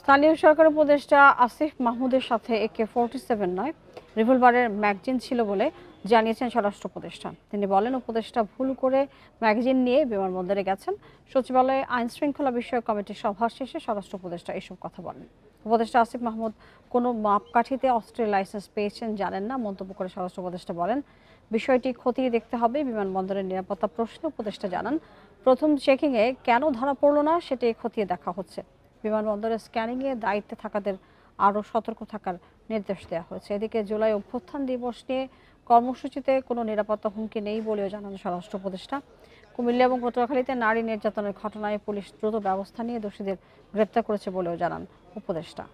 স্থানীয় সরকার উপদেষ্টা আসিফ মাহমুদের সাথে AK-47 নয়, রিভলভারের ম্যাগাজিন ছিল বলে জানিয়েছেন স্বরাষ্ট্র উপদেষ্টা। তিনি বলেন, উপদেষ্টা ভুল করে ম্যাগাজিন নিয়ে বিমানবন্দরে গেছেন। সচিবালয়ে আইন শৃঙ্খলা বিষয়ক কমিটির সভা শেষে স্বরাষ্ট্র উপদেষ্টা এসব কথা বলেন। উপদেষ্টা আসিফ মাহমুদ কোনো মাপকাঠিতে অস্ত্রের লাইসেন্স পেয়েছেন জানেন না মন্তব্য করে স্বরাষ্ট্র উপদেষ্টা বলেন, বিষয়টি খতিয়ে দেখতে হবে। বিমানবন্দরের নিরাপত্তা প্রশ্নে উপদেষ্টা জানান, প্রথম চেকিংয়ে কেন ধরা পড়ল না সেটি খতিয়ে দেখা হচ্ছে। বিমানবন্দরে স্ক্যানিংয়ে দায়িত্বে থাকাদের আরও সতর্ক থাকার নির্দেশ দেওয়া হয়েছে। এদিকে জুলাই অভ্যুত্থান দিবস নিয়ে কর্মসূচিতে কোনো নিরাপত্তা হুমকি নেই বলেও জানান স্বরাষ্ট্র উপদেষ্টা। কুমিল্লা এবং পটুয়াখালীতে নারী নির্যাতনের ঘটনায় পুলিশ দ্রুত ব্যবস্থা নিয়ে দোষীদের গ্রেপ্তার করেছে বলেও জানান উপদেষ্টা।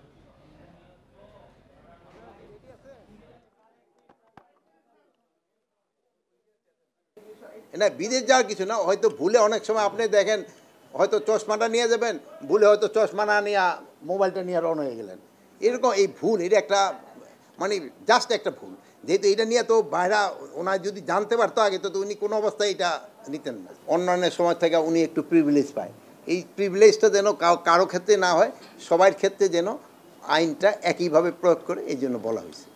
না, বিদেশ যাওয়ার কিছু না, হয়তো ভুলে অনেক সময় আপনি দেখেন হয়তো চশমাটা নিয়ে যাবেন, ভুলে হয়তো চশমা না নিয়ে মোবাইলটা নিয়ে রওনা হয়ে গেলেন। এরকম এই ভুল, এটা একটা মানে জাস্ট একটা ভুল। যেহেতু এটা নিয়ে তো বাইরা ওনার যদি জানতে পারতো আগে, তো উনি কোনো অবস্থায় এটা নিতেন না। অন্যান্য সময় থেকে উনি একটু প্রিভিলেজ পায়। এই প্রিভিলেজটা যেন কারো ক্ষেত্রে না হয়, সবার ক্ষেত্রে যেন আইনটা একইভাবে প্রয়োগ করে, এই জন্য বলা হয়েছে।